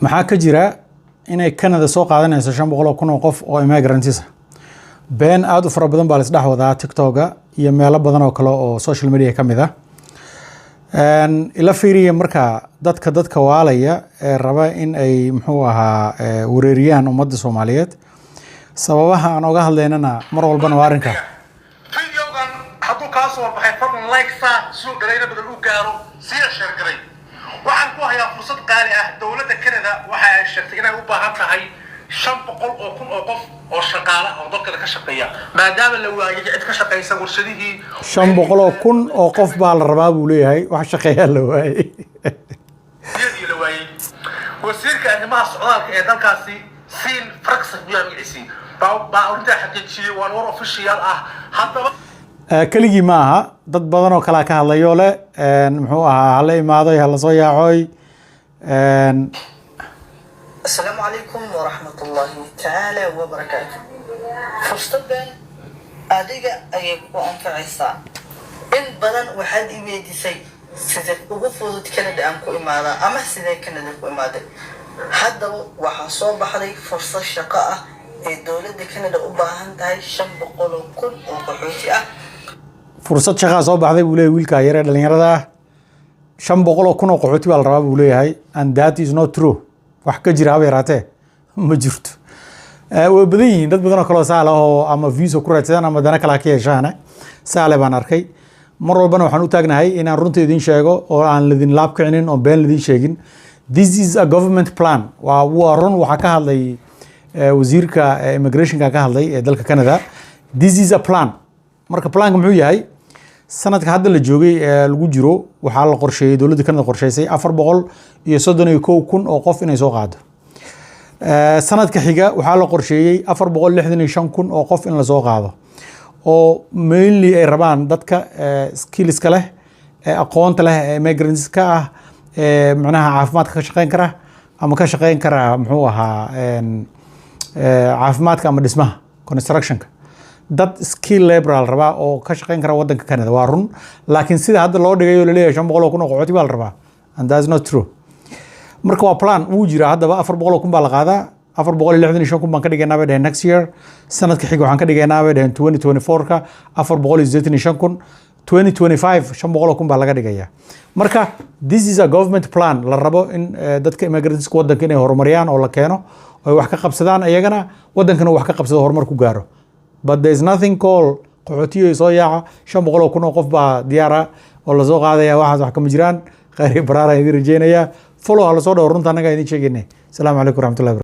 maxaa ka jira inay Canada soo qaadanayso 500,000 oo qof oo immigrants ah been aad u fara badan baa la isdhex wadaa TikTok iyo meelo badan oo kale oo social media ka mid ah ila fiiriye marka dadka waalaya ee raba in ay muxuu ahaa wareeriyaan ummadda Soomaaliyeed sababaha aan uga hadlaynana mar walbana waa arrinka fiidiyogan hadduu ka soo baxay fadlan like saa soo galayna badal u gaaro si share garay waxaan ku hayaa fursad qaali ah dawladda Canada waxa ay sheegtay inay u baahan tahay 500,000 oo qof oo shaqaale oo dadka ka shaqeeya maadaama la waayay cid ka shaqeysa warshadihii 500,000 oo qof baa la rabaa buu leeyahay wax shaqeeya la waayay la waayay wasiirka arrimaha socdaalka ee dalkaasi siin Fraxon magiciisi baa urinta xaqiijiyay waa war official ah haddaba kaligii ma aha dad badan oo kala ka hadlayo le muxuu ahaa hal imaado hal soo yaacoy السلام عليكم ورحمة الله تعالى وبركاته. فرصتاً أديك أيك وأنفع عيسى. إن بدن واحد يبيدي شيء سيد وقفوا كندا أنكو إمادة أما سيد كندا أنكو إمادة. حتى وحصل بحري فرصة شقاء الدولة كندا أباهن تاي شن بقولوا كل وقحوتها. فرصة شقاء صوب بحري بقوله ويلكا يرى اللي يرى 500,000 وقحوتي والرباب بقوله هاي and that is not true. wax ka jira habeeraatee ma jirto way badan yihiin dad badan oo kale saal ah ama visa ku raadsadaan ama dana kala ka yeeshaan saale baan arkay mar walbana waxaan u taagnahay inaan runta idin sheego oo aan ladin laab kicinin oo been ladin sheegin this is a government plan waa run waxa ka hadlay wasiirka immigration ka hadlay ee dalka Canada this is a plan marka planka muxuu yahay sanadka hadda la joogay lagu jiro waxa la qorsheeyay dawladda Canada qorsheysay 431,000 oo qof inay soo qaado sanadka xiga waxa la qorsheeyay 465,000 oo qof in la soo qaado oo mainly ay rabaan dadka skills ka leh aqoonta leh immigrants ka ah macnaha caafimaadka ka shaqeyn kara ama ka shaqeyn kara muxuu ahaa caafimaadka ama dhismaha construction dad skill labor rabaa oo ka shaqeyn kara wadanka Canada waa run laakiin sida hadda loo dhigayo la leeyahay 500,000 oo qoxooti baa la rabaa and that's not true marka waa plan uu jira haddaba 400,000 baa la qaadaa 465,000 baan ka dhigaynaa bay next year sanadka xiga waxaan ka dhigaynaa bay 2024 ka 485,000 2025 500,000 baa laga dhigayaa marka this is a government plan la rabo in dadka immigrants wadanka inay horumariyaan oo la keeno oo wax ka qabsadaan ayagana wadankana wax ka qabsado horumar ku gaaro but there's nothing called qoxootiyo soo yaaca 500,000 oo qof baa diyaara oo la soo qaadaya waxaas wax kama jiraan khayr baraara idin rajeynaya follow hala soo dhaw runta anaga idin sheegaynay assalamu alaykum warahmatullahi